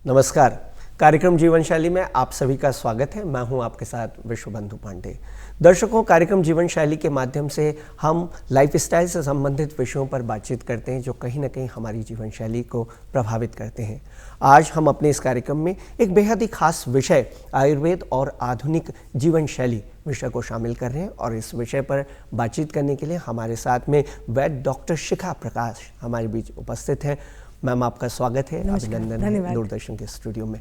नमस्कार। कार्यक्रम जीवन शैली में आप सभी का स्वागत है। मैं हूं आपके साथ विश्वबंधु पांडे। दर्शकों, कार्यक्रम जीवन शैली के माध्यम से हम लाइफस्टाइल से संबंधित विषयों पर बातचीत करते हैं जो कहीं ना कहीं हमारी जीवन शैली को प्रभावित करते हैं। आज हम अपने इस कार्यक्रम में एक बेहद ही खास विषय आयुर्वेद और आधुनिक जीवन शैली विषय को शामिल कर रहे हैं और इस विषय पर बातचीत करने के लिए हमारे साथ में वैद्य डॉक्टर शिखा प्रकाश हमारे बीच उपस्थित हैं। मैम, आपका स्वागत है, अभिनंदन है दूरदर्शन के स्टूडियो में।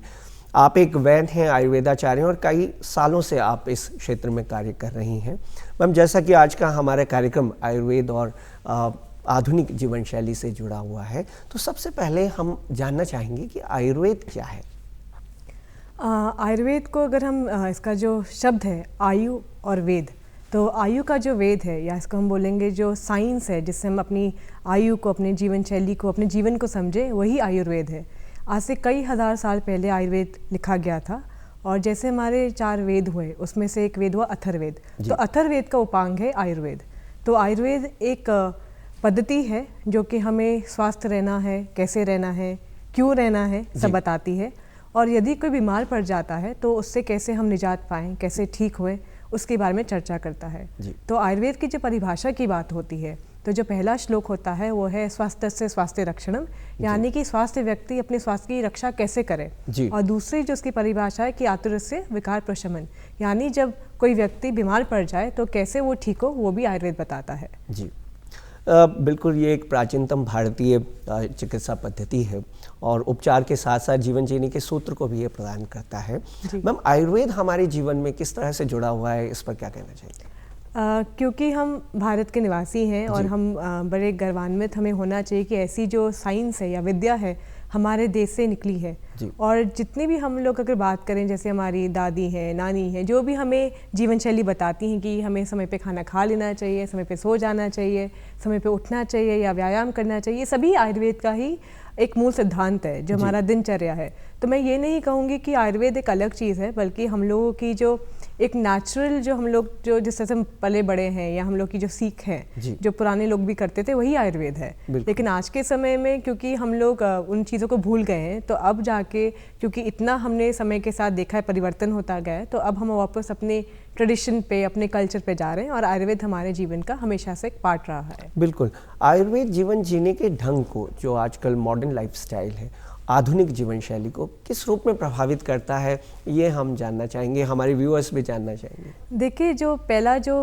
आप एक वैद्य हैं, आयुर्वेदाचार्य हैं और कई सालों से आप इस क्षेत्र में कार्य कर रही हैं। मैम, जैसा कि आज का हमारा कार्यक्रम आयुर्वेद और आधुनिक जीवन शैली से जुड़ा हुआ है, तो सबसे पहले हम जानना चाहेंगे कि आयुर्वेद क्या है। आयुर्वेद को अगर हम इसका जो शब्द है आयु और वेद, तो आयु का जो वेद है या इसको हम बोलेंगे जो साइंस है जिससे हम अपनी आयु को, अपने जीवन शैली को, अपने जीवन को समझे, वही आयुर्वेद है। आज से कई हज़ार साल पहले आयुर्वेद लिखा गया था और जैसे हमारे 4 वेद हुए उसमें से एक वेद हुआ अथर्ववेद। तो अथर्ववेद का उपांग है आयुर्वेद। तो आयुर्वेद एक पद्धति है जो कि हमें स्वस्थ रहना है, कैसे रहना है, क्यों रहना है, सब बताती है। और यदि कोई बीमार पड़ जाता है तो उससे कैसे हम निजात पाएँ, कैसे ठीक हुए, उसके बारे में चर्चा करता है। तो आयुर्वेद की जो परिभाषा की बात होती है, तो जो पहला श्लोक होता है वो है स्वास्थ्य स्वास्थ्य रक्षणम, यानी कि स्वास्थ्य व्यक्ति अपने स्वास्थ्य की रक्षा कैसे करे। और दूसरी जो उसकी परिभाषा है कि आतुरस्य विकार प्रशमन, यानी जब कोई व्यक्ति बीमार पड़ जाए तो कैसे वो ठीक हो, वो भी आयुर्वेद बताता है। जी बिल्कुल, ये एक प्राचीनतम भारतीय चिकित्सा पद्धति है और उपचार के साथ साथ जीवन जीने के सूत्र को भी ये प्रदान करता है। मैम, आयुर्वेद हमारे जीवन में किस तरह से जुड़ा हुआ है, इस पर क्या कहना चाहिए? क्योंकि हम भारत के निवासी हैं और हम बड़े गर्वान्वित हमें होना चाहिए कि ऐसी जो साइंस है या विद्या है हमारे देश से निकली है। और जितनी भी हम लोग अगर बात करें, जैसे हमारी दादी हैं, नानी हैं, जो भी हमें जीवन शैली बताती हैं कि हमें समय पे खाना खा लेना चाहिए, समय पे सो जाना चाहिए, समय पे उठना चाहिए या व्यायाम करना चाहिए, सभी आयुर्वेद का ही एक मूल सिद्धांत है जो हमारा दिनचर्या है। तो मैं ये नहीं कहूँगी कि आयुर्वेद एक अलग चीज़ है, बल्कि हम लोगों की जो एक नेचुरल जो हम लोग जो जिस तरह से हम पले बड़े हैं या हम लोग की जो सीख है, जो पुराने लोग भी करते थे, वही आयुर्वेद है। लेकिन आज के समय में क्योंकि हम लोग उन चीज़ों को भूल गए हैं, तो अब जाके क्योंकि इतना हमने समय के साथ देखा है परिवर्तन होता गया है, तो अब हम वापस अपने ट्रेडिशन पे, अपने कल्चर पे जा रहे हैं और आयुर्वेद हमारे जीवन का हमेशा से एक पार्ट रहा है। बिल्कुल, आयुर्वेद जीवन जीने के ढंग को, जो आजकल मॉडर्न लाइफस्टाइल है, आधुनिक जीवन शैली को किस रूप में प्रभावित करता है, ये हम जानना चाहेंगे, हमारे व्यूअर्स भी जानना चाहेंगे। देखिए, जो पहला जो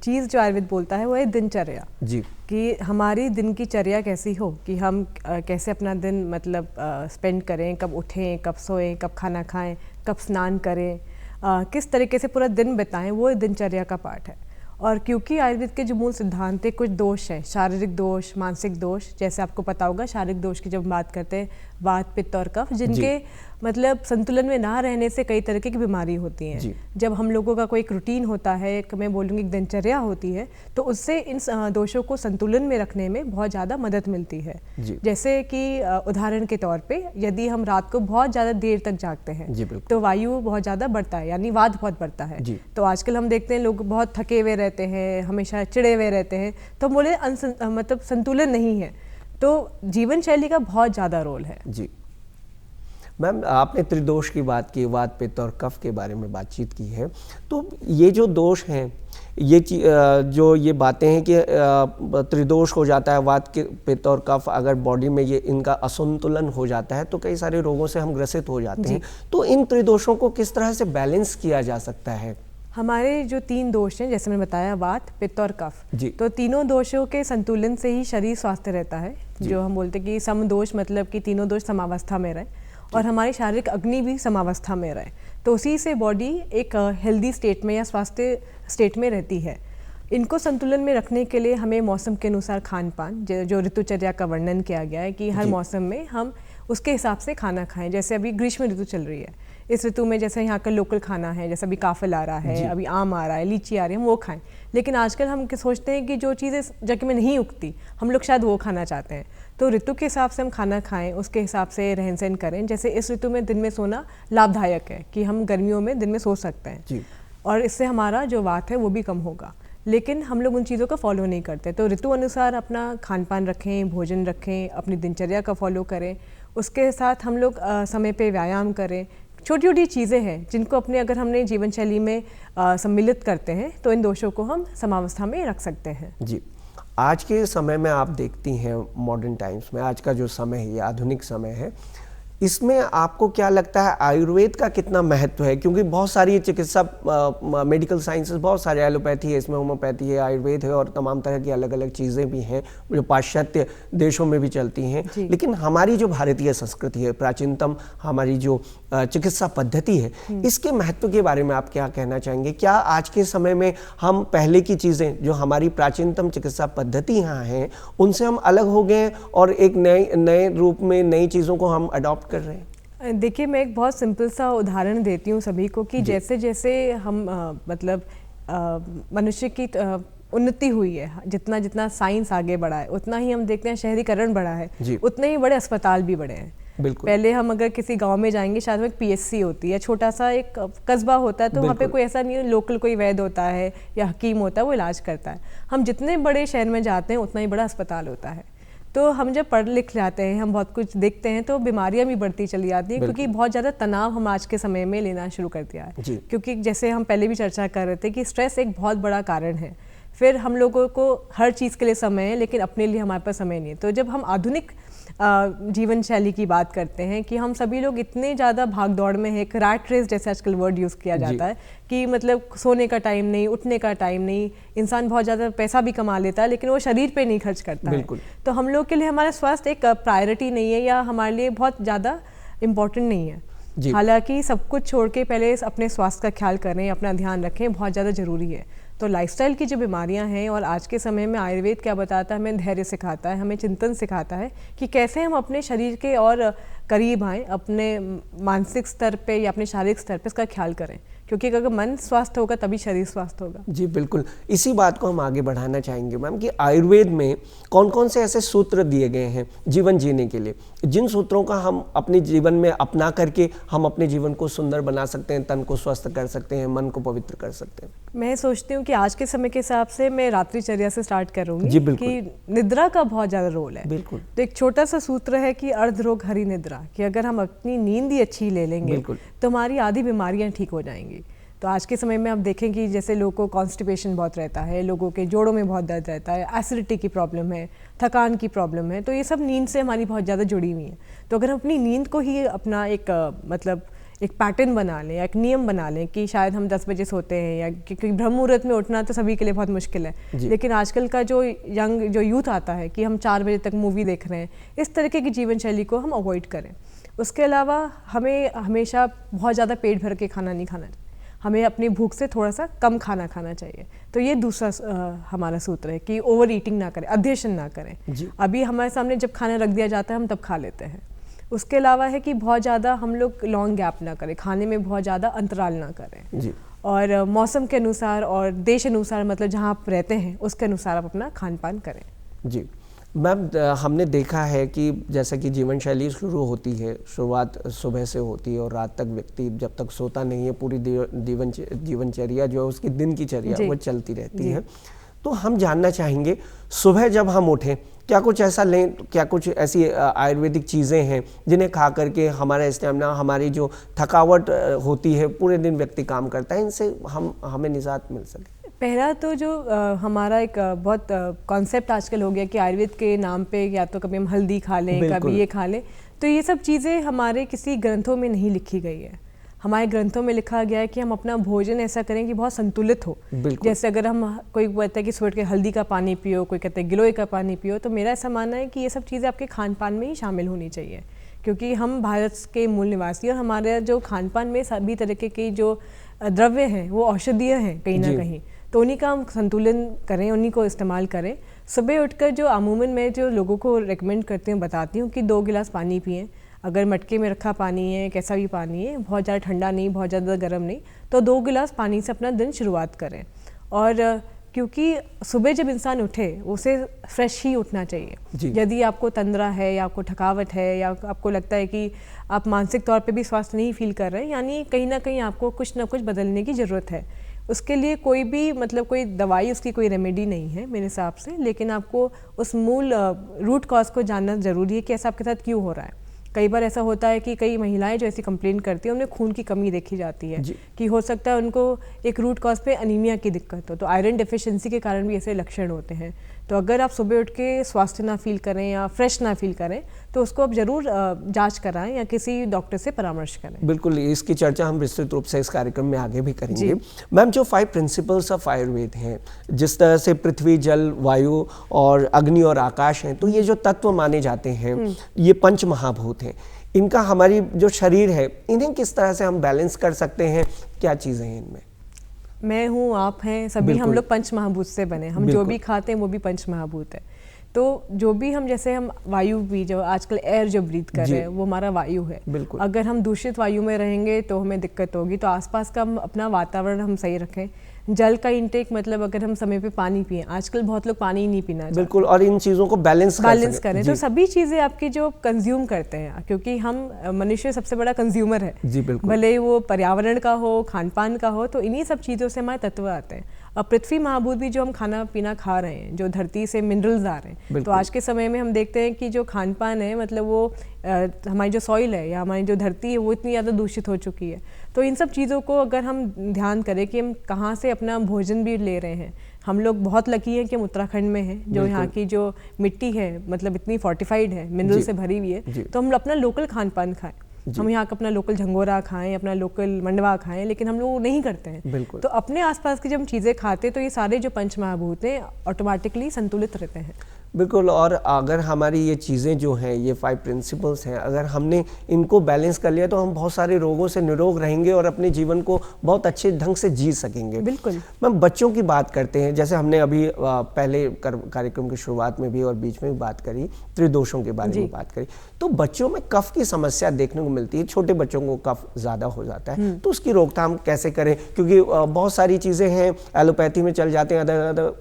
चीज़ जो आयुर्वेद बोलता है वो है दिनचर्या। जी, कि हमारी दिन की चर्या कैसी हो, कि हम कैसे अपना दिन मतलब स्पेंड करें, कब उठें, कब सोएं, कब खाना खाएं, कब स्नान करें, किस तरीके से पूरा दिन बिताएं, वो दिनचर्या का पार्ट है। और क्योंकि आयुर्वेद के जो मूल सिद्धांत है, कुछ दोष है, शारीरिक दोष, मानसिक दोष, जैसे आपको पता होगा शारीरिक दोष की जब बात करते हैं वात, पित्त और कफ, जिनके मतलब संतुलन में ना रहने से कई तरह की बीमारी होती हैं। जब हम लोगों का कोई एक रूटीन होता है, एक मैं बोलूँगी एक दिनचर्या होती है, तो उससे इन दोषों को संतुलन में रखने में बहुत ज़्यादा मदद मिलती है। जैसे कि उदाहरण के तौर पे यदि हम रात को बहुत ज़्यादा देर तक जागते हैं तो वायु बहुत ज़्यादा बढ़ता है, यानी वात बहुत बढ़ता है। तो आजकल हम देखते हैं लोग बहुत थके हुए रहते हैं, हमेशा चिड़े हुए रहते हैं, तो हम बोले मतलब संतुलन नहीं है। तो जीवन शैली का बहुत ज़्यादा रोल है। जी मैम, आपने त्रिदोष की बात की, वात, पित्त और कफ के बारे में बातचीत की है। तो ये जो दोष हैं, ये जो ये बातें हैं कि त्रिदोष हो जाता है, वात, पित्त और कफ, अगर बॉडी में ये इनका असंतुलन हो जाता है तो कई सारे रोगों से हम ग्रसित हो जाते हैं। तो इन त्रिदोषों को किस तरह से बैलेंस किया जा सकता है? हमारे जो 3 दोष हैं, जैसे मैंने बताया वात, पित्त और कफ, तो तीनों दोषों के संतुलन से ही शरीर स्वस्थ रहता है। जो हम बोलते हैं कि समदोष, मतलब कि तीनों दोष समावस्था में रहे और हमारी शारीरिक अग्नि भी समावस्था में रहे, तो उसी से बॉडी एक हेल्दी स्टेट में या स्वास्थ्य स्टेट में रहती है। इनको संतुलन में रखने के लिए हमें मौसम के अनुसार खान पान, जो ऋतुचर्या का वर्णन किया गया है कि हर मौसम में हम उसके हिसाब से खाना खाएं। जैसे अभी ग्रीष्म ऋतु चल रही है, इस ऋतु में जैसे यहाँ का लोकल खाना है, जैसे अभी काफल आ रहा है, अभी आम आ रहा है, लीची आ रही है, हम वो खाएं। लेकिन आजकल हम सोचते हैं कि जो चीज़ें जगह में नहीं उगती, हम लोग शायद वो खाना चाहते हैं। तो ऋतु के हिसाब से हम खाना खाएं, उसके हिसाब से रहन सहन करें। जैसे इस ऋतु में दिन में सोना लाभदायक है कि हम गर्मियों में दिन में सो सकते हैं और इससे हमारा जो वात है वो भी कम होगा। लेकिन हम लोग उन चीज़ों को फॉलो नहीं करते। तो ऋतु अनुसार अपना खान पान रखें, भोजन रखें, अपनी दिनचर्या का फॉलो करें। उसके साथ हम लोग समय पे व्यायाम करें। छोटी छोटी चीज़ें हैं जिनको अपने अगर हमने जीवन शैली में सम्मिलित करते हैं तो इन दोषों को हम समावस्था में रख सकते हैं। जी, आज के समय में आप देखती हैं मॉडर्न टाइम्स में, आज का जो समय है ये आधुनिक समय है, इसमें आपको क्या लगता है आयुर्वेद का कितना महत्व है? क्योंकि बहुत सारी चिकित्सा मेडिकल साइंसेस, बहुत सारे एलोपैथी है, इसमें होम्योपैथी है, आयुर्वेद है और तमाम तरह की अलग अलग चीज़ें भी हैं जो पाश्चात्य देशों में भी चलती हैं। लेकिन हमारी जो भारतीय संस्कृति है, प्राचीनतम हमारी जो चिकित्सा पद्धति है, इसके महत्व के बारे में आप क्या कहना चाहेंगे? क्या आज के समय में हम पहले की चीज़ें जो हमारी प्राचीनतम चिकित्सा पद्धति यहाँ हैं उनसे हम अलग हो गए और एक नए रूप में नई चीज़ों को हम अडॉप्ट कर रहे हैं? देखिए, मैं एक बहुत सिंपल सा उदाहरण देती हूँ सभी को कि जैसे जैसे हम मनुष्य की उन्नति हुई है, जितना जितना साइंस आगे बढ़ा है, उतना ही हम देखते हैं शहरीकरण बढ़ा है, उतने ही बड़े अस्पताल भी बढ़े हैं। पहले हम अगर किसी गांव में जाएंगे, शायद एक पीएचसी होती है, छोटा सा एक कस्बा होता है, तो वहाँ पे कोई ऐसा नहीं है, लोकल कोई वैद्य होता है या हकीम होता है, वो इलाज करता है। हम जितने बड़े शहर में जाते हैं उतना ही बड़ा अस्पताल होता है। तो हम जब पढ़ लिख जाते हैं, हम बहुत कुछ देखते हैं, तो बीमारियां भी बढ़ती चली जाती हैं, क्योंकि बहुत ज़्यादा तनाव हम आज के समय में लेना शुरू कर दिया है। क्योंकि जैसे हम पहले भी चर्चा कर रहे थे कि स्ट्रेस एक बहुत बड़ा कारण है। फिर हम लोगों को हर चीज़ के लिए समय है, लेकिन अपने लिए हमारे पास समय नहीं है। तो जब हम आधुनिक जीवन शैली की बात करते हैं कि हम सभी लोग इतने ज़्यादा भाग दौड़ में हैं, एक रैट रेस जैसे आजकल वर्ड यूज़ किया जाता है कि मतलब सोने का टाइम नहीं, उठने का टाइम नहीं, इंसान बहुत ज़्यादा पैसा भी कमा लेता है लेकिन वो शरीर पे नहीं खर्च करता है। तो हम लोग के लिए हमारा स्वास्थ्य एक प्रायोरिटी नहीं है या हमारे लिए बहुत ज़्यादा इम्पोर्टेंट नहीं है। हालांकि सब कुछ छोड़ के पहले अपने स्वास्थ्य का ख्याल करें, अपना ध्यान रखें, बहुत ज़्यादा ज़रूरी है। तो लाइफस्टाइल की जो बीमारियां हैं, और आज के समय में आयुर्वेद क्या बताता है, हमें धैर्य सिखाता है, हमें चिंतन सिखाता है कि कैसे हम अपने शरीर के और करीब आएँ, अपने मानसिक स्तर पे या अपने शारीरिक स्तर पे इसका ख्याल करें, क्योंकि अगर मन स्वस्थ होगा तभी शरीर स्वस्थ होगा। जी बिल्कुल, इसी बात को हम आगे बढ़ाना चाहेंगे मैम कि आयुर्वेद में कौन कौन से ऐसे सूत्र दिए गए हैं जीवन जीने के लिए, जिन सूत्रों का हम अपने जीवन में अपना करके हम अपने जीवन को सुंदर बना सकते हैं, तन को स्वस्थ कर सकते हैं, मन को पवित्र कर सकते हैं। मैं सोचती हूँ कि आज के समय के हिसाब से मैं रात्रिचर्या से स्टार्ट करूँगी कि निद्रा का बहुत ज़्यादा रोल है। बिल्कुल। तो एक छोटा सा सूत्र है कि अर्ध रोग हरि निद्रा, कि अगर हम अपनी नींद ही अच्छी ले लेंगे तो हमारी आधी बीमारियाँ ठीक हो जाएंगी। तो आज के समय में आप देखें कि जैसे लोगों को कॉन्स्टिपेशन बहुत रहता है, लोगों के जोड़ों में बहुत दर्द रहता है, एसिडिटी की प्रॉब्लम है, थकान की प्रॉब्लम है, तो ये सब नींद से हमारी बहुत ज़्यादा जुड़ी हुई है। तो अगर हम अपनी नींद को ही अपना एक पैटर्न बना लें या एक नियम बना लें कि शायद हम 10 बजे सोते हैं, या क्योंकि ब्रह्म मुहूर्त में उठना तो सभी के लिए बहुत मुश्किल है, लेकिन आजकल का जो यूथ आता है कि हम 4 बजे तक मूवी देख रहे हैं, इस तरीके की जीवन शैली को हम अवॉइड करें। उसके अलावा हमें हमेशा बहुत ज़्यादा पेट भर के खाना नहीं खाना, हमें अपनी भूख से थोड़ा सा कम खाना खाना चाहिए। तो ये दूसरा हमारा सूत्र है कि ओवर ईटिंग ना करें, अध्यशन ना करें। अभी हमारे सामने जब खाना रख दिया जाता है हम तब खा लेते हैं। उसके अलावा है कि बहुत ज़्यादा हम लोग लॉन्ग गैप ना करें, खाने में बहुत ज़्यादा अंतराल ना करें, और मौसम के अनुसार और देश अनुसार, मतलब जहाँ आप रहते हैं उसके अनुसार आप अपना खान पान करें। जी मैम, हमने देखा है कि जैसा कि जीवन शैली शुरू होती है, शुरुआत सुबह से होती है और रात तक व्यक्ति जब तक सोता नहीं है पूरी जीवनचर्या जो है उसकी दिन की चर्या वो चलती रहती है। तो हम जानना चाहेंगे, सुबह जब हम उठें क्या कुछ ऐसा लें, क्या कुछ ऐसी आयुर्वेदिक चीज़ें हैं जिन्हें खा करके हमारा स्टेमिना, हमारी जो थकावट होती है, पूरे दिन व्यक्ति काम करता है, इनसे हमें निजात मिल सके? पहला तो जो हमारा एक बहुत कॉन्सेप्ट आजकल हो गया कि आयुर्वेद के नाम पे या तो कभी हम हल्दी खा लें, कभी ये खा लें, तो ये सब चीज़ें हमारे किसी ग्रंथों में नहीं लिखी गई है। हमारे ग्रंथों में लिखा गया है कि हम अपना भोजन ऐसा करें कि बहुत संतुलित हो। जैसे अगर हम, कोई कहता है कि सुबह के हल्दी का पानी पियो, कोई कहता है गिलोय का पानी पियो, तो मेरा ऐसा मानना है कि ये सब चीज़ें आपके खान पान में ही शामिल होनी चाहिए, क्योंकि हम भारत के मूल निवासी और हमारे जो खान पान में सभी तरीके के जो द्रव्य हैं वो औषधीय हैं कहीं ना कहीं, तो उन्हीं का हम संतुलन करें, उन्हीं को इस्तेमाल करें। सुबह उठकर जो अमूमन मैं जो लोगों को रेकमेंड करती हूँ, बताती हूँ कि 2 गिलास पानी पिएं। अगर मटके में रखा पानी है, कैसा भी पानी है, बहुत ज़्यादा ठंडा नहीं, बहुत ज़्यादा गर्म नहीं, तो 2 गिलास पानी से अपना दिन शुरुआत करें। और क्योंकि सुबह जब इंसान उठे उसे फ्रेश ही उठना चाहिए। यदि आपको तंद्रा है या आपको थकावट है या आपको लगता है कि आप मानसिक तौर पे भी स्वास्थ्य नहीं फील कर रहे हैं, यानी कहीं ना कहीं आपको कुछ ना कुछ बदलने की ज़रूरत है। उसके लिए कोई भी मतलब कोई दवाई, उसकी कोई रेमेडी नहीं है मेरे हिसाब से, लेकिन आपको उस मूल रूट कॉज को जानना ज़रूरी है कि ऐसा आपके साथ क्यों हो रहा है। कई बार ऐसा होता है कि कई महिलाएं जो ऐसी कंप्लेंट करती हैं उनमें खून की कमी देखी जाती है कि हो सकता है उनको एक रूट कॉज पे अनीमिया की दिक्कत हो, तो आयरन डेफिशिएंसी के कारण भी ऐसे लक्षण होते हैं। तो अगर आप सुबह उठ के स्वास्थ्य ना फील करें या फ्रेश ना फील करें तो उसको आप ज़रूर जांच कराएं या किसी डॉक्टर से परामर्श करें। बिल्कुल, इसकी चर्चा हम विस्तृत रूप से इस कार्यक्रम में आगे भी करेंगे। मैम, जो 5 प्रिंसिपल्स ऑफ आयुर्वेद हैं, जिस तरह से पृथ्वी, जल, वायु और अग्नि और आकाश हैं, तो ये जो तत्व माने जाते हैं, ये पंच महाभूत हैं, इनका हमारी जो शरीर है, इन्हें किस तरह से हम बैलेंस कर सकते हैं? क्या चीज़ें हैं इनमें? मैं हूँ, आप हैं, सभी हम लोग पंच महाभूत से बने। हम जो भी खाते हैं वो भी पंच महाभूत है। तो जो भी हम, जैसे हम वायु भी, जो आजकल एयर जो ब्रीथ कर रहे हैं वो हमारा वायु है। अगर हम दूषित वायु में रहेंगे तो हमें दिक्कत होगी। तो आसपास का अपना वातावरण हम सही रखें। जल का इंटेक, मतलब अगर हम समय पे पानी पिएं, आजकल बहुत लोग पानी ही नहीं पीना चाहते। बिल्कुल, और इन चीज़ों को बैलेंस करें। तो सभी चीज़ें आपकी जो कंज्यूम करते हैं, क्योंकि हम मनुष्य सबसे बड़ा कंज्यूमर है, भले वो पर्यावरण का हो, खान पान का हो, तो इन्हीं सब चीज़ों से हमारे तत्व आते हैं। अब पृथ्वी महाभूत भी जो हम खाना पीना खा रहे हैं, जो धरती से मिनरल्स आ रहे हैं, तो आज के समय में हम देखते हैं कि जो खान पान है, मतलब वो हमारी जो सॉइल है या हमारी जो धरती है वो इतनी ज़्यादा दूषित हो चुकी है। तो इन सब चीज़ों को अगर हम ध्यान करें कि हम कहाँ से अपना भोजन भी ले रहे हैं। हम लोग बहुत लकी हैं कि हम उत्तराखंड में हैं, जो यहाँ की जो मिट्टी है मतलब इतनी फोर्टिफाइड है, मिनरल से भरी हुई है, तो हम अपना लोकल खान पान खाएं। हम यहाँ का अपना लोकल झंगोरा खाएं, अपना लोकल मंडवा खाएं, लेकिन हम लोग नहीं करते हैं। तो अपने आसपास की जब हम चीज़ें खाते हैं तो ये सारे जो पंच महाभूत हैं ऑटोमेटिकली संतुलित रहते हैं। बिल्कुल, और अगर हमारी ये चीज़ें जो हैं, ये 5 प्रिंसिपल्स हैं, अगर हमने इनको बैलेंस कर लिया तो हम बहुत सारे रोगों से निरोग रहेंगे और अपने जीवन को बहुत अच्छे ढंग से जी सकेंगे। बिल्कुल। मैम, बच्चों की बात करते हैं, जैसे हमने अभी पहले कार्यक्रम की शुरुआत में भी और बीच में भी बात करी, त्रिदोषों के बारे में बात करी, तो बच्चों में कफ की समस्या देखने को मिलती है। छोटे बच्चों को कफ ज़्यादा हो जाता है, तो उसकी रोकथाम कैसे करें? क्योंकि बहुत सारी चीज़ें हैं, एलोपैथी में चल जाते हैं,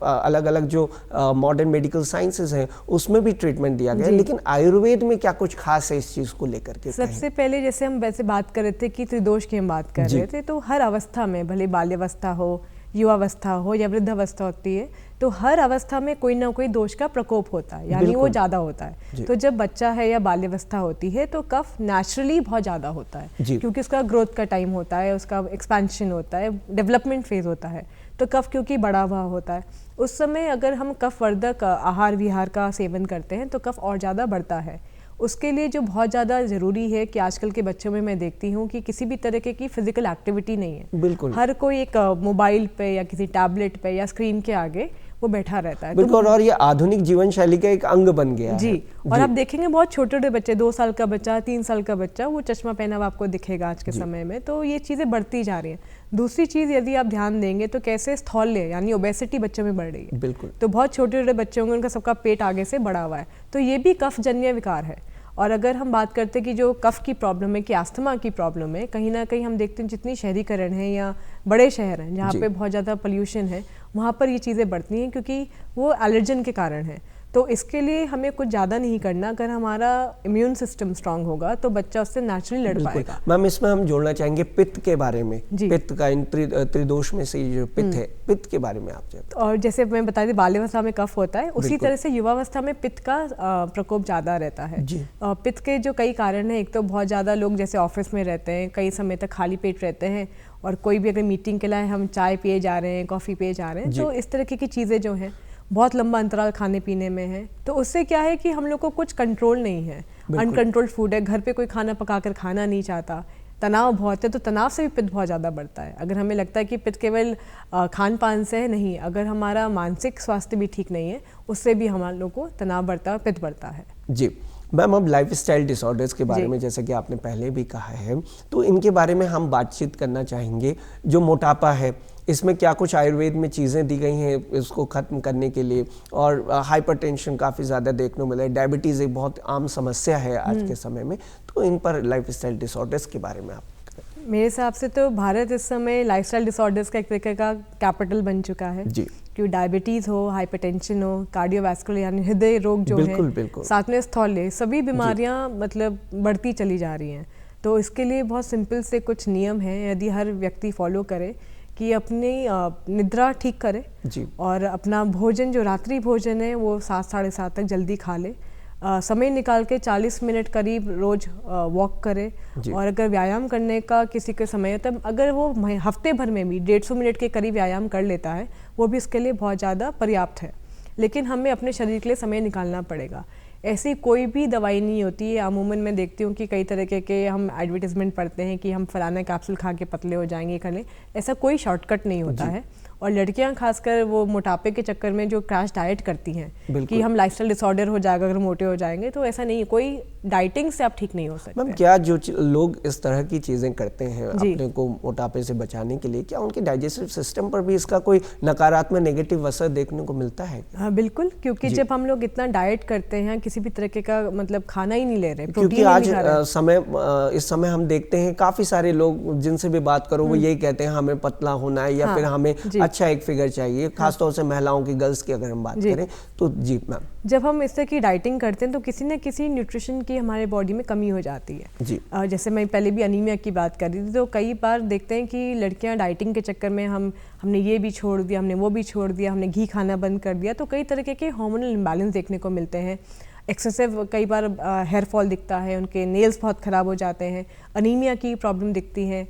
अलग अलग जो मॉडर्न मेडिकल साइंस हैं उसमें भी ट्रीटमेंट दिया गया, लेकिन आयुर्वेद में क्या कुछ खास है इस चीज को लेकर के? सबसे पहले जैसे हम वैसे बात कर रहे थे कि त्रिदोष की हम बात कर रहे थे, तो हर अवस्था में, भले बाल्यावस्था हो, युवावस्था हो या वृद्धावस्था होती है, तो हर अवस्था में कोई ना कोई दोष का प्रकोप होता है, यानी वो ज़्यादा होता है। तो जब बच्चा है या बाल्यावस्था होती है तो कफ नेचुरली बहुत ज़्यादा होता है, क्योंकि उसका ग्रोथ का टाइम होता है, उसका एक्सपेंशन होता है, डेवलपमेंट फेज होता है। तो कफ क्योंकि बढ़ा हुआ होता है, उस समय अगर हम कफ वर्धक आहार विहार का सेवन करते हैं तो कफ और ज़्यादा बढ़ता है। उसके लिए जो बहुत ज़्यादा ज़रूरी है कि आजकल के बच्चों में मैं देखती हूँ कि किसी भी तरह की फिजिकल एक्टिविटी नहीं है। बिल्कुल, हर कोई एक मोबाइल पे या किसी टैबलेट पे या स्क्रीन के आगे वो बैठा रहता है। बिल्कुल, और ये आधुनिक जीवन शैली का एक अंग बन गया है। और आप देखेंगे बहुत छोटे छोटे बच्चे, 2 साल का बच्चा, 3 साल का बच्चा, वो चश्मा पहना हुआ आपको दिखेगा आज के समय में। तो ये चीज़ें बढ़ती जा रही हैं। दूसरी चीज़, यदि आप ध्यान देंगे तो कैसे स्थौल्य यानी ओबेसिटी बच्चों में बढ़ रही है। बिल्कुल, तो बहुत छोटे छोटे बच्चे होंगे, उनका सबका पेट आगे से बढ़ा हुआ है, तो ये भी कफजन्य विकार है। और अगर हम बात करते हैं कि जो कफ की प्रॉब्लम है, कि अस्थमा की प्रॉब्लम है, कहीं ना कहीं हम देखते हैं जितनी शहरीकरण है या बड़े शहर हैं जहाँ पे बहुत ज़्यादा पोल्यूशन है, वहाँ पर ये चीज़ें बढ़ती हैं क्योंकि वो एलर्जन के कारण है। तो इसके लिए हमें कुछ ज़्यादा नहीं करना। अगर हमारा इम्यून सिस्टम स्ट्रांग होगा तो बच्चा उससे नेचुरली लड़ पाएगा। मैम, इसमें हम जोड़ना चाहेंगे पित्त के बारे में। पित्त का इन त्रिदोष में से जो पित्त है, पित्त के बारे में आप जानते हैं। और जैसे मैं बता दी बाल्यावस्था में कफ होता है, उसी तरह से युवावस्था में पित्त का प्रकोप ज़्यादा रहता है। पित्त के जो कई कारण हैं, एक तो बहुत ज़्यादा लोग जैसे ऑफिस में रहते हैं, कई समय तक खाली पेट रहते हैं, और कोई भी अगर मीटिंग के लिए हम चाय पिए जा रहे हैं, कॉफ़ी पिए जा रहे हैं, तो इस तरह की चीज़ें जो हैं, बहुत लंबा अंतराल खाने पीने में है, तो उससे क्या है कि हम लोग को कुछ कंट्रोल नहीं है, अनकंट्रोल्ड फूड है, घर पे कोई खाना पकाकर खाना नहीं चाहता, तनाव बहुत है, तो तनाव से भी पित्त बहुत ज़्यादा बढ़ता है। अगर हमें लगता है कि पित्त केवल खान पान से है, नहीं, अगर हमारा मानसिक स्वास्थ्य भी ठीक नहीं है, उससे भी हमारे लोग को तनाव बढ़ता है, पित्त बढ़ता है। जी मैम, अब लाइफस्टाइल डिसऑर्डर्स के बारे में, जैसा कि आपने पहले भी कहा है, तो इनके बारे में हम बातचीत करना चाहेंगे। जो मोटापा है, इसमें क्या कुछ आयुर्वेद में चीज़ें दी गई हैं इसको ख़त्म करने के लिए? और हाइपरटेंशन काफ़ी ज़्यादा देखने को मिला है, डायबिटीज़ एक बहुत आम समस्या है आज के समय में, तो इन पर लाइफस्टाइल डिसऑर्डर्स के बारे में आप? मेरे हिसाब से तो भारत इस समय लाइफस्टाइल डिसऑर्डर्स का एक तरीके का कैपिटल बन चुका है जी, क्योंकि डायबिटीज़ हो, हाइपरटेंशन हो, कार्डियोवैस्कुलर यानी हृदय रोग जो है, साथ में स्थौल्य, सभी बीमारियां मतलब बढ़ती चली जा रही हैं। तो इसके लिए बहुत सिंपल से कुछ नियम हैं, यदि हर व्यक्ति फॉलो करे कि अपनी निद्रा ठीक करे जी। और अपना भोजन जो रात्रि भोजन है वो 7 साढ़े 7 तक जल्दी खा ले। समय निकाल के 40 मिनट करीब रोज वॉक करे। और अगर व्यायाम करने का किसी के समय है तब अगर वो हफ्ते भर में भी 150 मिनट के करीब व्यायाम कर लेता है वो भी इसके लिए बहुत ज़्यादा पर्याप्त है। लेकिन हमें अपने शरीर के लिए समय निकालना पड़ेगा। ऐसी कोई भी दवाई नहीं होती है। अमूमन मैं देखती हूँ कि कई तरह के हम एडवर्टीजमेंट पढ़ते हैं कि हम फलाना कैप्सूल खा के पतले हो जाएंगे, कर लें। ऐसा कोई शॉर्टकट नहीं होता है। और लड़कियां खासकर वो मोटापे के चक्कर में जो क्रैश डाइट करती हैं कि हम लाइफस्टाइल डिसऑर्डर हो जाएगा अगर मोटे हो जाएंगे, तो ऐसा नहीं है। कोई डाइटिंग से आप ठीक नहीं हो सकते। मैम, क्या जो लोग इस तरह की चीज़ें करते हैं अपने को मोटापे से बचाने के लिए, क्या उनके डाइजेस्टिव सिस्टम पर भी इसका कोई नकारात्मक नेगेटिव असर देखने को मिलता है? हाँ बिल्कुल, क्योंकि जब हम लोग इतना डाइट करते हैं, किसी भी तरह का मतलब खाना ही नहीं ले रहे, क्योंकि आज इस समय हम देखते हैं काफ़ी सारे लोग जिनसे भी बात करो वो यही कहते हैं हमें पतला होना है या फिर हमें अच्छा एक फिगर चाहिए, खासतौर से महिलाओं की, गर्ल्स की अगर हम बात करें तो। जी मैम, जब हम इस तरह की डाइटिंग करते हैं तो किसी न किसी न्यूट्रिशन की हमारे बॉडी में कमी हो जाती है जी। जैसे मैं पहले भी अनीमिया की बात कर रही थी, तो कई बार देखते हैं कि लड़कियां डाइटिंग के चक्कर में हमने ये भी छोड़ दिया, हमने वो भी छोड़ दिया, हमने घी खाना बंद कर दिया, तो कई तरह के हार्मोनल इम्बैलेंस देखने को मिलते हैं। एक्सेसिव कई बार हेयर फॉल दिखता है, उनके नेल्स बहुत ख़राब हो जाते हैं, अनीमिया की प्रॉब्लम दिखती है।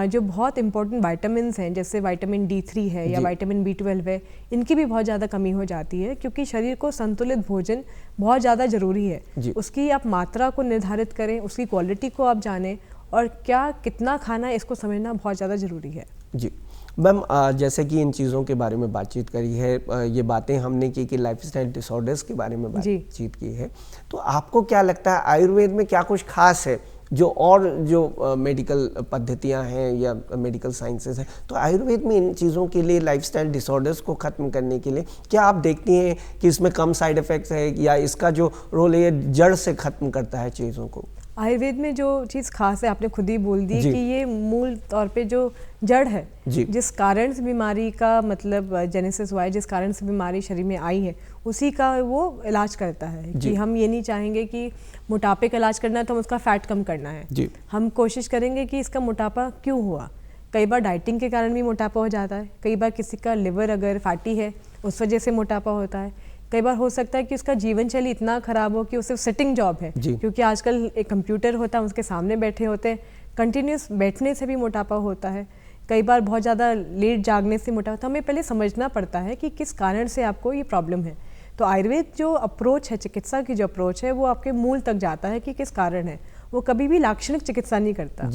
जो बहुत इंपॉर्टेंट वाइटामिन्स हैं जैसे विटामिन D3 है या विटामिन B12 है, इनकी भी बहुत ज़्यादा कमी हो जाती है, क्योंकि शरीर को संतुलित भोजन बहुत ज़्यादा ज़रूरी है। उसकी आप मात्रा को निर्धारित करें, उसकी क्वालिटी को आप जानें और क्या कितना खाना है इसको समझना बहुत ज़्यादा ज़रूरी है। जी मैम, जैसे कि इन चीज़ों के बारे में बातचीत करी है, ये बातें हमने की कि लाइफस्टाइल डिसऑर्डर्स के बारे में बातचीत की है, तो आपको क्या लगता है आयुर्वेद में क्या कुछ खास है जो और जो मेडिकल पद्धतियां हैं या मेडिकल साइंसेस हैं, तो आयुर्वेद में इन चीज़ों के लिए, लाइफस्टाइल डिसऑर्डर्स को ख़त्म करने के लिए क्या आप देखती हैं कि इसमें कम साइड इफ़ेक्ट्स है या इसका जो रोल है ये जड़ से ख़त्म करता है चीज़ों को? आयुर्वेद में जो चीज़ खास है आपने खुद ही बोल दी कि ये मूल तौर पे जो जड़ है, जिस कारण से बीमारी का मतलब जेनेसिस हुआ है, जिस कारण से बीमारी शरीर में आई है, उसी का वो इलाज करता है। कि हम ये नहीं चाहेंगे कि मोटापे का इलाज करना है तो हम उसका फैट कम करना है। हम कोशिश करेंगे कि इसका मोटापा क्यों हुआ। कई बार डाइटिंग के कारण भी मोटापा हो जाता है, कई बार किसी का लिवर अगर फैटी है उस वजह से मोटापा होता है, कई बार हो सकता है कि उसका जीवन शैली इतना खराब हो कि उसे सिटिंग जॉब है, क्योंकि आजकल एक कंप्यूटर होता है, उसके सामने बैठे होते हैं, कंटिन्यूस बैठने से भी मोटापा होता है। कई बार बहुत ज़्यादा लेट जागने से मोटापा होता है। हमें पहले समझना पड़ता है कि किस कारण से आपको ये प्रॉब्लम है। तो आयुर्वेद जो अप्रोच है, चिकित्सा की जो अप्रोच है, वो आपके मूल तक जाता है कि किस कारण है। वो कभी भी लाक्षणिक चिकित्सा नहीं करता।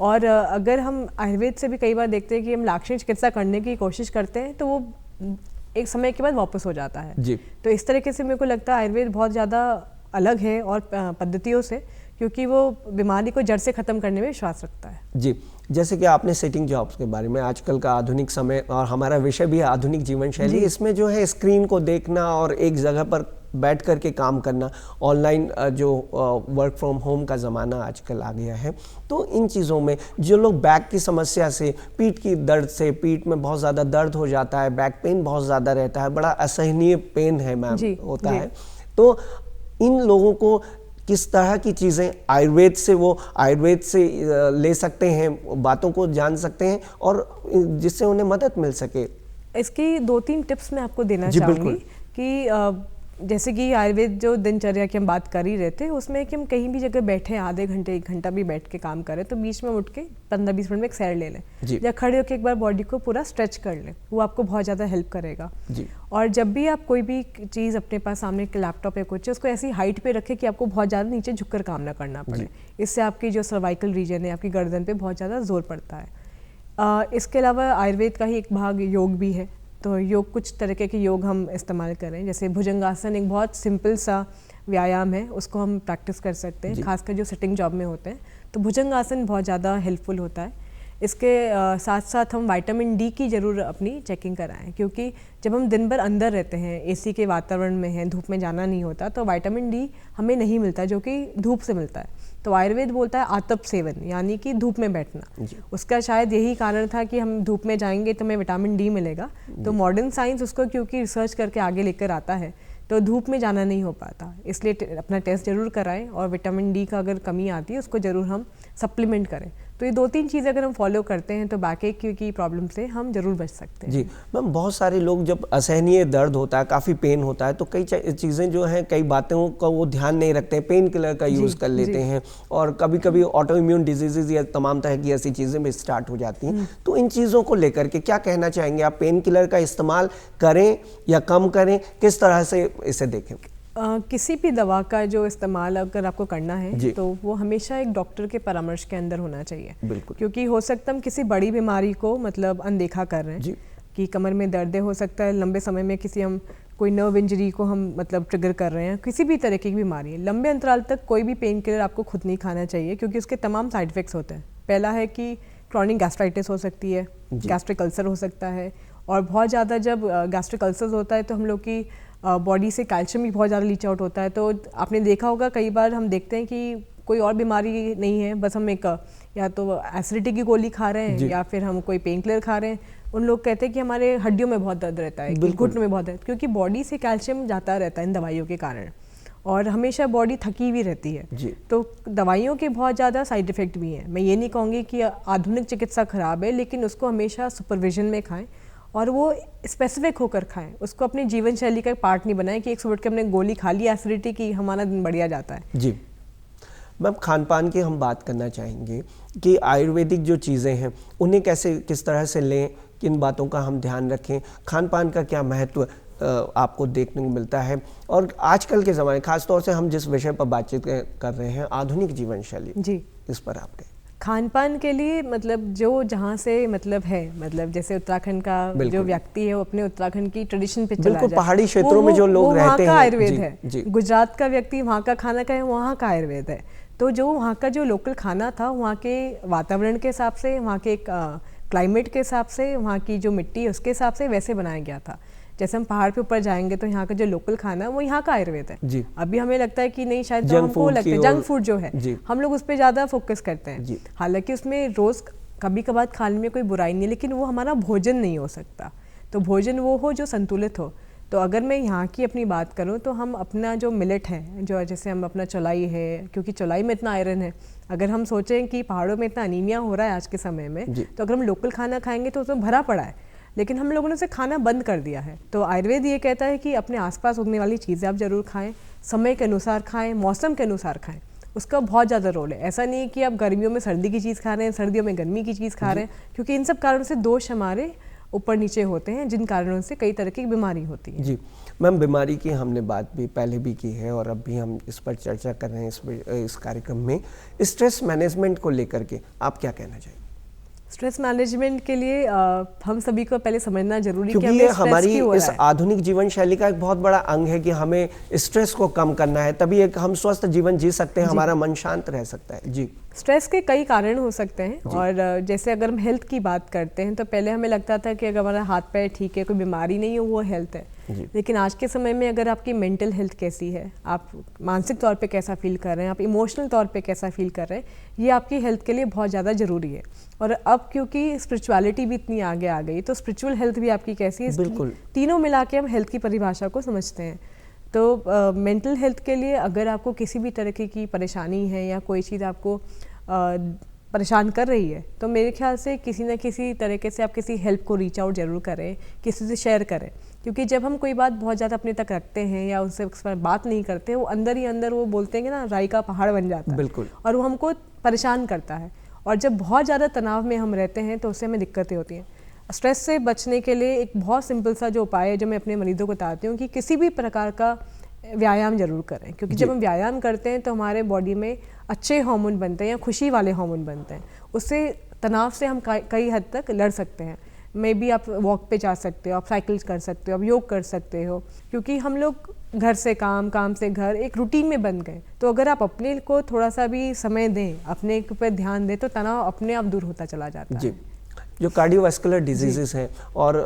और अगर हम आयुर्वेद से भी कई बार देखते हैं कि हम लाक्षणिक चिकित्सा करने की कोशिश करते हैं तो वो एक समय के बाद वापस हो जाता है। तो इस तरीके से मेरे को लगता है आयुर्वेद बहुत ज़्यादा अलग है और पद्धतियों से, क्योंकि वो बीमारी को जड़ से ख़त्म करने में विश्वास रखता है। जी, जैसे कि आपने सिटिंग जॉब्स के बारे में, आजकल का आधुनिक समय और हमारा विषय भी आधुनिक जीवन शैली, इसमें जो है स्क्रीन को देखना और एक जगह पर बैठ कर के काम करना, ऑनलाइन जो वर्क फ्रॉम होम का ज़माना आजकल आ गया है, तो इन चीज़ों में जो लोग बैक की समस्या से, पीठ की दर्द से, पीठ में बहुत ज़्यादा दर्द हो जाता है, बैक पेन बहुत ज़्यादा रहता है, बड़ा असहनीय पेन है मैम होता है, तो इन लोगों को किस तरह की चीज़ें आयुर्वेद से ले सकते हैं, बातों को जान सकते हैं और जिससे उन्हें मदद मिल सके? इसकी 2-3 टिप्स मैं आपको देना चाहूँगी कि जैसे कि आयुर्वेद जो दिनचर्या की हम बात कर ही रहे थे, उसमें कि हम कहीं भी जगह बैठे आधे घंटे 1 घंटा भी बैठ के काम करें तो बीच में उठ के 15-20 मिनट में एक सैर ले लें, या खड़े होकर एक बार बॉडी को पूरा स्ट्रेच कर लें, वो आपको बहुत ज़्यादा हेल्प करेगा। और जब भी आप कोई भी चीज़ अपने पास सामने लैपटॉप या कुछ है, उसको ऐसी हाइट पे रखें कि आपको बहुत ज़्यादा नीचे झुककर काम ना करना पड़े। इससे आपकी जो सर्वाइकल रीजन है, आपकी गर्दन पे बहुत ज़्यादा जोर पड़ता है। इसके अलावा आयुर्वेद का ही एक भाग योग भी है, तो योग कुछ तरीके के योग हम इस्तेमाल करें, जैसे भुजंगासन एक बहुत सिंपल सा व्यायाम है, उसको हम प्रैक्टिस कर सकते हैं, खासकर जो सिटिंग जॉब में होते हैं, तो भुजंगासन बहुत ज़्यादा हेल्पफुल होता है। इसके साथ साथ हम विटामिन डी की ज़रूर अपनी चेकिंग कराएं, क्योंकि जब हम दिन भर अंदर रहते हैं, एसी के वातावरण में हैं, धूप में जाना नहीं होता, तो विटामिन डी हमें नहीं मिलता, जो कि धूप से मिलता है। तो आयुर्वेद बोलता है आतप सेवन, यानी कि धूप में बैठना। उसका शायद यही कारण था कि हम धूप में जाएंगे तो हमें विटामिन डी मिलेगा। तो मॉडर्न साइंस उसको क्योंकि रिसर्च करके आगे लेकर आता है, तो धूप में जाना नहीं हो पाता, इसलिए अपना टेस्ट जरूर कराएं और विटामिन डी का अगर कमी आती है उसको ज़रूर हम सप्लीमेंट करें। तो ये 2-3 चीज़ें अगर हम फॉलो करते हैं तो बैक एक की प्रॉब्लम से हम जरूर बच सकते हैं। जी मैम, बहुत सारे लोग जब असहनीय दर्द होता है, काफ़ी पेन होता है, तो कई चीज़ें जो हैं, कई बातों का वो ध्यान नहीं रखते हैं, पेन किलर का यूज़ कर लेते हैं, और कभी कभी ऑटो इम्यून डिजीजेज या तमाम तरह की ऐसी चीज़ें भी स्टार्ट हो जाती हैं। तो इन चीज़ों को लेकर के क्या कहना चाहेंगे आप? पेन किलर का इस्तेमाल करें या कम करें, किस तरह से इसे देखें? किसी भी दवा का जो इस्तेमाल अगर आपको करना है तो वो हमेशा एक डॉक्टर के परामर्श के अंदर होना चाहिए। बिल्कुल। क्योंकि हो सकता है हम किसी बड़ी बीमारी को मतलब अनदेखा कर रहे हैं कि कमर में दर्द हो सकता है, लंबे समय में किसी हम कोई नर्व इंजरी को हम मतलब ट्रिगर कर रहे हैं, किसी भी तरह की बीमारी है, लंबे अंतराल तक कोई भी पेन किलर आपको खुद नहीं खाना चाहिए, क्योंकि उसके तमाम साइड इफेक्ट्स होते हैं। पहला है कि क्रॉनिक गैस्ट्राइटिस हो सकती है, गैस्ट्रिक अल्सर हो सकता है, और बहुत ज़्यादा जब गैस्ट्रिक अल्सर होता है तो हम लोग की बॉडी से कैल्शियम भी बहुत ज़्यादा लीच आउट होता है। तो आपने देखा होगा कई बार हम देखते हैं कि कोई और बीमारी नहीं है, बस हम एक या तो एसिडिटी की गोली खा रहे हैं या फिर हम कोई पेन किलर खा रहे हैं। उन लोग कहते हैं कि हमारे हड्डियों में बहुत दर्द रहता है, घुटनों में बहुत दर्द, क्योंकि बॉडी से कैल्शियम जाता रहता है इन दवाइयों के कारण, और हमेशा बॉडी थकी हुई रहती है। तो दवाइयों के बहुत ज़्यादा साइड इफ़ेक्ट भी हैं। मैं ये नहीं कहूँगी कि आधुनिक चिकित्सा खराब है, लेकिन उसको हमेशा सुपरविजन में खाएं और वो स्पेसिफिक होकर खाएं। उसको अपनी जीवन शैली का पार्ट नहीं बनाएं कि एक सुबह के हमने गोली खा ली एसिडिटी की, हमारा दिन बढ़िया जाता है। जी मैम, खान पान की हम बात करना चाहेंगे कि आयुर्वेदिक जो चीज़ें हैं उन्हें किस तरह से लें, किन बातों का हम ध्यान रखें, खान पान का क्या महत्व आपको देखने को मिलता है, और आजकल के ज़माने खासतौर से हम जिस विषय पर बातचीत कर रहे हैं आधुनिक जीवन शैली, जी इस पर आपके खान पान के लिए मतलब जो जहाँ से मतलब है, मतलब जैसे उत्तराखंड का जो व्यक्ति है वो अपने उत्तराखंड की ट्रेडिशन पे चला जाए, पहाड़ी क्षेत्रों में जो लोग रहते हैं, आयुर्वेद है। गुजरात का व्यक्ति वहाँ का खाना का है, वहाँ का आयुर्वेद है। तो जो वहाँ का जो लोकल खाना था, वहाँ के वातावरण के हिसाब से, वहाँ के क्लाइमेट के हिसाब से, वहाँ की जो मिट्टी है उसके हिसाब से वैसे बनाया गया था। जैसे हम पहाड़ पे ऊपर जाएंगे तो यहाँ का जो लोकल खाना है वो यहाँ का आयुर्वेद है। अभी हमें लगता है कि नहीं, शायद जो हमको लगता है जंक फूड जो है हम लोग उस पर ज़्यादा फोकस करते हैं। हालांकि उसमें रोज़ कभी कभार खाने में कोई बुराई नहीं, लेकिन वो हमारा भोजन नहीं हो सकता। तो भोजन वो हो जो संतुलित हो। तो अगर मैं यहाँ की अपनी बात करूँ तो हम अपना जो मिलेट है, जो जैसे हम अपना चौलाई है, क्योंकि चौलाई में इतना आयरन है, अगर हम सोचें कि पहाड़ों में इतना अनीमिया हो रहा है आज के समय में, तो अगर हम लोकल खाना खाएंगे तो उसमें भरा पड़ा है, लेकिन हम लोगों ने उसे खाना बंद कर दिया है। तो आयुर्वेद ये कहता है कि अपने आसपास उगने वाली चीज़ें आप ज़रूर खाएं, समय के अनुसार खाएं, मौसम के अनुसार खाएं। उसका बहुत ज़्यादा रोल है। ऐसा नहीं है कि आप गर्मियों में सर्दी की चीज़ खा रहे हैं, सर्दियों में गर्मी की चीज़ खा रहे हैं, क्योंकि इन सब कारणों से दोष हमारे ऊपर नीचे होते हैं, जिन कारणों से कई तरह की बीमारी होती है। जी मैम, बीमारी की हमने बात भी पहले भी की है और अब भी हम इस पर चर्चा कर रहे हैं इस कार्यक्रम में। स्ट्रेस मैनेजमेंट को लेकर के आप क्या कहना चाहिए? स्ट्रेस मैनेजमेंट के लिए हम सभी को पहले समझना जरूरी है कि ये हमारी इस आधुनिक जीवन शैली का एक बहुत बड़ा अंग है कि हमें स्ट्रेस को कम करना है, तभी एक हम स्वस्थ जीवन जी सकते हैं, हमारा मन शांत रह सकता है। जी स्ट्रेस के कई कारण हो सकते हैं, और जैसे अगर हम हेल्थ की बात करते हैं तो पहले हमें लगता था कि अगर हमारा हाथ पैर ठीक है, कोई बीमारी नहीं है, वो हेल्थ है। लेकिन आज के समय में अगर आपकी मेंटल हेल्थ कैसी है, आप मानसिक तौर पे कैसा फील कर रहे हैं, आप इमोशनल तौर पे कैसा फील कर रहे हैं, ये आपकी हेल्थ के लिए बहुत ज़्यादा ज़रूरी है। और अब क्योंकि स्पिरिचुअलिटी भी इतनी आगे आ गई, तो स्पिरिचुअल हेल्थ भी आपकी कैसी है, बिल्कुल तीनों मिला के हम हेल्थ की परिभाषा को समझते हैं। तो मेंटल हेल्थ के लिए अगर आपको किसी भी तरह की परेशानी है या कोई चीज़ आपको परेशान कर रही है, तो मेरे ख्याल से किसी न किसी तरीके से आप किसी हेल्प को रीच आउट जरूर करें, किसी से शेयर करें। क्योंकि जब हम कोई बात बहुत ज़्यादा अपने तक रखते हैं या उससे उस पर बात नहीं करते, वो अंदर ही अंदर वो बोलते हैं कि ना राई का पहाड़ बन जाता है। बिल्कुल। और वो हमको परेशान करता है, और जब बहुत ज़्यादा तनाव में हम रहते हैं तो उससे हमें दिक्कतें होती हैं। स्ट्रेस से बचने के लिए एक बहुत सिंपल सा जो उपाय है, जो मैं अपने मरीजों को बताती हूँ, कि किसी भी प्रकार का व्यायाम जरूर करें। क्योंकि जब हम व्यायाम करते हैं तो हमारे बॉडी में अच्छे हार्मोन बनते हैं या खुशी वाले हार्मोन बनते हैं, उससे तनाव से हम कई हद तक लड़ सकते हैं। मे बी आप वॉक पे जा सकते हो, आप साइकिल कर सकते हो, आप योग कर सकते हो, क्योंकि हम लोग घर से काम, काम से घर, एक रूटीन में बन गए। तो अगर आप अपने को थोड़ा सा भी समय दें, अपने पर ध्यान दें, तो तनाव अपने आप दूर होता चला जाता है। जो कार्डियोवास्कुलर डिजीजेस हैं और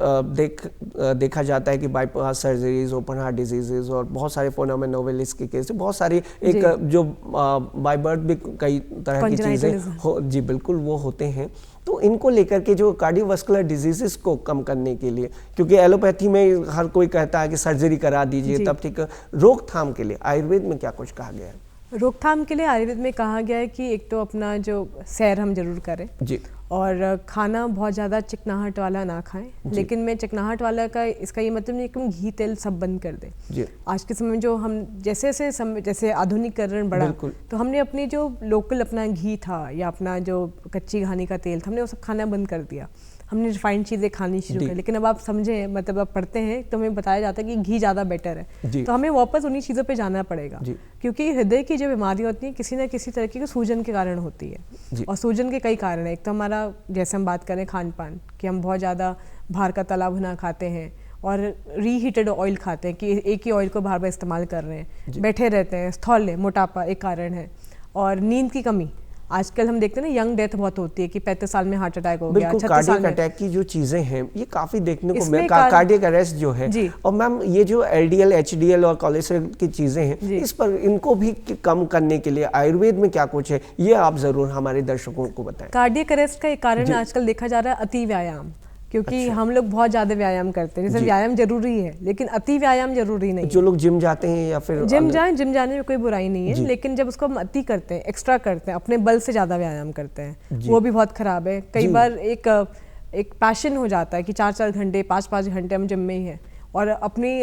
देखा जाता है कि bypass surgeries, open heart diseases और बहुत सारे फोनामेनोवेलिस के केस, बहुत सारी एक जो बाय बर्थ भी कई तरह की चीज़ें जी बिल्कुल वो होते हैं। तो इनको लेकर के जो कार्डियोवास्कुलर डिजीजेस को कम करने के लिए, क्योंकि एलोपैथी में हर कोई कहता है कि सर्जरी करा दीजिए तब ठीक, रोकथाम के लिए आयुर्वेद में क्या कुछ कहा गया है? रोकथाम के लिए आयुर्वेद में कहा गया है कि एक तो अपना जो सैर हम जरूर करें जी, और खाना बहुत ज़्यादा चिकनाहट वाला ना खाएं। लेकिन मैं चिकनाहट वाला का इसका ये मतलब नहीं कि हम घी तेल सब बंद कर दें जी। आज के समय में जो हम जैसे आधुनिकीकरण बढ़ा तो हमने अपनी जो लोकल अपना घी था या अपना जो कच्ची घानी का तेल था हमने वो सब खाना बंद कर दिया। हमने रिफाइंड चीज़ें खानी शुरू कर। लेकिन अब आप समझें, मतलब आप पढ़ते हैं तो हमें बताया जाता है कि घी ज़्यादा बेटर है, तो हमें वापस उन्हीं चीज़ों पे जाना पड़ेगा क्योंकि हृदय की जो बीमारी होती है किसी न किसी तरीके की सूजन के कारण होती है। और सूजन के कई कारण है। एक तो हमारा जैसे हम बात करें खान पान कि हम बहुत ज़्यादा बाहर का तला भुना खाते हैं और रीहीटेड ऑयल खाते हैं कि एक ही ऑयल को बार बार इस्तेमाल कर रहे हैं, बैठे रहते हैं, स्थौल्य मोटापा एक कारण है। और नींद की कमी, आजकल हम देखते हैं ना यंग डेथ बहुत होती है कि 35 साल में हार्ट अटैक हो गया, 36 साल में। अटैक की जो चीजें हैं ये काफी देखने को मिलता है, कार्डियक अरेस्ट जो है। और मैम ये जो एलडीएल, एचडीएल और कोलेस्ट्रॉल की चीजें हैं इस पर इनको भी कम करने के लिए आयुर्वेद में क्या कुछ है, ये आप जरूर हमारे दर्शकों को बताएं। कार्डियक अरेस्ट का एक कारण आजकल देखा जा रहा है अति व्यायाम, क्योंकि हम लोग बहुत ज्यादा व्यायाम करते हैं। जैसे व्यायाम जरूरी है लेकिन अति व्यायाम जरूरी नहीं। जो लोग जिम जाते हैं या फिर जिम जाने में कोई बुराई नहीं है, लेकिन जब उसको हम अति करते हैं, एक्स्ट्रा करते हैं, अपने बल से ज्यादा व्यायाम करते हैं, वो भी बहुत खराब है। कई बार एक पैशन हो जाता है कि 4-4 घंटे 5-5 घंटे हम जिम में ही हैं और अपनी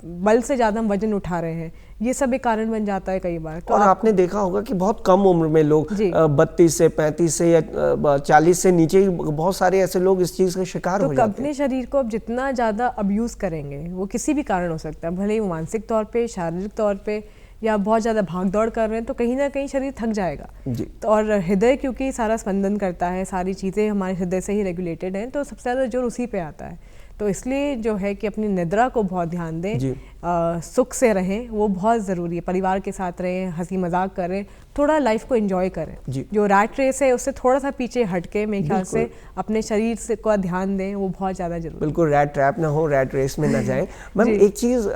बल से ज़्यादा हम वजन उठा रहे हैं, ये सब एक कारण बन जाता है कई बार। तो और आपने देखा होगा कि बहुत कम उम्र में लोग 32 से 35 से या 40 से नीचे ही बहुत सारे ऐसे लोग इस चीज़ का शिकार हो जाते हैं। अपने शरीर को अब जितना ज़्यादा अब्यूज़ करेंगे, वो किसी भी कारण हो सकता है, भले ही मानसिक तौर पे, शारीरिक तौर पे या बहुत ज़्यादा भाग दौड़ कर रहे हैं, तो कहीं ना कहीं शरीर थक जाएगा। तो और हृदय क्योंकि सारा स्पंदन करता है, सारी चीज़ें हमारे हृदय से ही रेगुलेटेड हैं, तो सबसे ज़्यादा जोर उसी पे आता है। तो इसलिए जो है कि अपनी निद्रा को बहुत ध्यान दें, सुख से रहें, वो बहुत ज़रूरी है। परिवार के साथ रहें, हंसी मजाक करें, थोड़ा लाइफ को एंजॉय करें। जो रैट रेस है उससे थोड़ा सा पीछे हट के मेरे ख्याल से अपने शरीर से को ध्यान दें, वो बहुत ज़्यादा जरूरी। बिल्कुल रैट ट्रैप ना हो, रैट रेस में ना जाएं। मैम एक चीज़,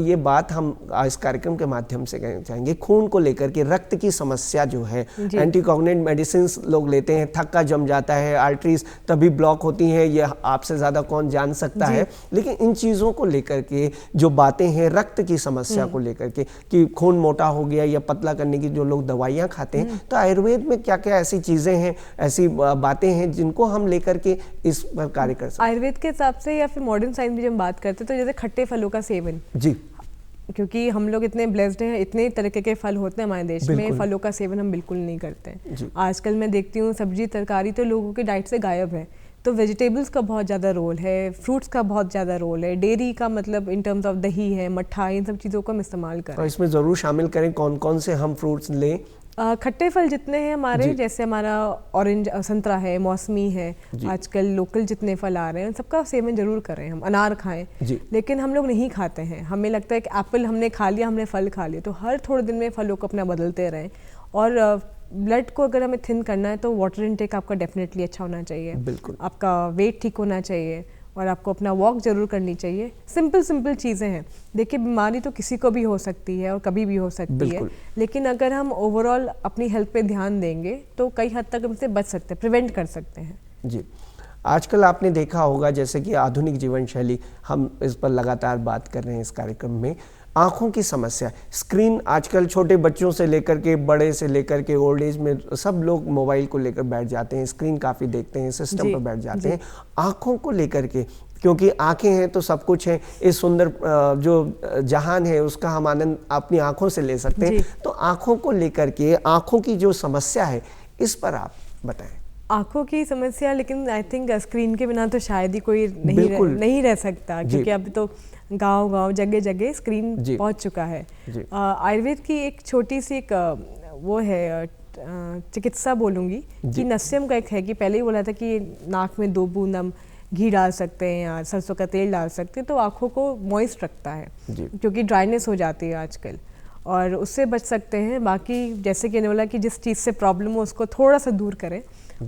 ये बात हम इस कार्यक्रम के माध्यम से कहना चाहेंगे, खून को लेकर के रक्त की समस्या जो है, एंटीकोगुलेंट मेडिसिन लोग लेते हैं, थक्का जम जाता है, आर्टरीज तभी ब्लॉक होती हैं, ये आपसे ज़्यादा कौन जान सकता है। लेकिन इन चीज़ों को लेकर के जो बातें हैं, रक्त की समस्या को लेकर के कि खून मोटा हो गया या पतला करने की जो लोग दवाइयाँ खाते हैं, तो आयुर्वेद में क्या क्या ऐसी चीज़ें हैं, ऐसी बातें हैं जिनको हम लेकर के इस पर कार्य कर सकते हैं? आयुर्वेद के हिसाब से या फिर मॉडर्न साइंस में जब बात करते हैं तो जैसे खट्टे फलों का सेवन, क्योंकि हम लोग इतने ब्लेस्ड हैं, इतने तरीके के फल होते हैं हमारे देश में, फलों का सेवन हम बिल्कुल नहीं करते हैं। आजकल मैं देखती हूँ सब्जी तरकारी तो लोगों की डाइट से गायब है। तो वेजिटेबल्स का बहुत ज़्यादा रोल है, फ्रूट्स का बहुत ज़्यादा रोल है, डेयरी का मतलब इन टर्म्स ऑफ दही है, मट्ठा, इन सब चीज़ों को हम इस्तेमाल करें। और इसमें ज़रूर शामिल करें कौन कौन से हम फ्रूट्स लें। खट्टे फल जितने हैं हमारे, जैसे हमारा ऑरेंज, संतरा है, मौसमी है, आजकल लोकल जितने फल आ रहे हैं सबका सेवन जरूर करें। हम अनार खाएं, लेकिन हम लोग नहीं खाते हैं। हमें लगता है कि एप्पल हमने खा लिया, हमने फल खा लिया, तो हर थोड़े दिन में फलों को अपना बदलते रहें। और ब्लड को अगर हमें थिन करना है तो वाटर इनटेक आपका डेफिनेटली अच्छा होना चाहिए, बिल्कुल आपका वेट ठीक होना चाहिए और आपको अपना वॉक जरूर करनी चाहिए। सिंपल चीज़ें हैं। देखिए बीमारी तो किसी को भी हो सकती है और कभी भी हो सकती है, लेकिन अगर हम ओवरऑल अपनी हेल्थ पे ध्यान देंगे तो कई हद तक हमसे बच सकते हैं, प्रिवेंट कर सकते हैं। जी, आजकल आपने देखा होगा जैसे कि आधुनिक जीवन शैली, हम इस पर लगातार बात कर रहे हैं इस कार्यक्रम में, आँखों की समस्या, स्क्रीन आजकल छोटे बच्चों से लेकर के बड़े से लेकर के ओल्ड एज में सब लोग मोबाइल को लेकर बैठ जाते हैं, स्क्रीन काफ़ी देखते हैं, सिस्टम पर बैठ जाते हैं। आँखों को लेकर के, क्योंकि आँखें हैं तो सब कुछ है, इस सुंदर जो जहान है उसका हम आनंद अपनी आँखों से ले सकते हैं। तो आँखों को लेकर के, आँखों की जो समस्या है, इस पर आप बताएं। आँखों की समस्या, लेकिन आई थिंक स्क्रीन के बिना तो शायद ही कोई नहीं रह सकता, क्योंकि अब तो गांव जगह जगह स्क्रीन पहुंच चुका है। आयुर्वेद की एक छोटी सी एक वो है चिकित्सा बोलूँगी कि नस्यम का एक है कि पहले ही बोला था कि नाक में 2 बूंद हम घी डाल सकते हैं या सरसों का तेल डाल सकते हैं, तो आँखों को मॉइस्ट रखता है, क्योंकि ड्राइनेस हो जाती है आजकल, और उससे बच सकते हैं। बाकी जैसे कि बोला कि जिस चीज़ से प्रॉब्लम हो उसको थोड़ा सा दूर करें,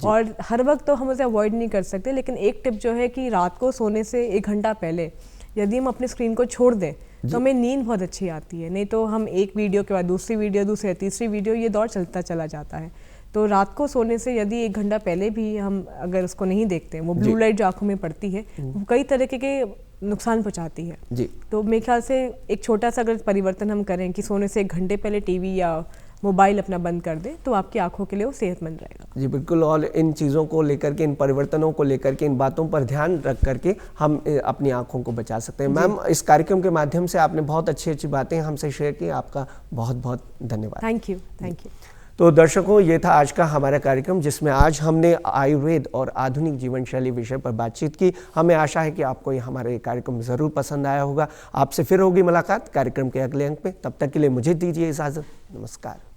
और हर वक्त तो हम उसे अवॉइड नहीं कर सकते, लेकिन एक टिप जो है कि रात को सोने से 1 घंटा पहले यदि हम अपने स्क्रीन को छोड़ दें तो हमें नींद बहुत अच्छी आती है। नहीं तो हम एक वीडियो के बाद दूसरी वीडियो, दूसरी तीसरी वीडियो, ये दौर चलता चला जाता है। तो रात को सोने से यदि 1 घंटा पहले भी हम अगर उसको नहीं देखते हैं, वो ब्लू लाइट जो आंखों में पड़ती है वो कई तरीके के नुकसान पहुंचाती है। तो मेरे ख्याल से एक छोटा सा अगर परिवर्तन हम करें कि सोने से 1 घंटे पहले टीवी या मोबाइल अपना बंद कर दें तो आपकी आंखों के लिए वो सेहतमंद रहेगा। जी बिल्कुल, और इन चीज़ों को लेकर के, इन परिवर्तनों को लेकर के, इन बातों पर ध्यान रख करके हम अपनी आंखों को बचा सकते हैं। मैम, इस कार्यक्रम के माध्यम से आपने बहुत अच्छी अच्छी बातें हमसे शेयर की, आपका बहुत बहुत धन्यवाद। Thank you, thank you. तो दर्शकों, ये था आज का हमारा कार्यक्रम, जिसमें आज हमने आयुर्वेद और आधुनिक जीवन शैली विषय पर बातचीत की। हमें आशा है कि आपको ये हमारा ये कार्यक्रम ज़रूर पसंद आया होगा। आपसे फिर होगी मुलाकात कार्यक्रम के अगले अंक में। तब तक के लिए मुझे दीजिए इजाज़त। नमस्कार।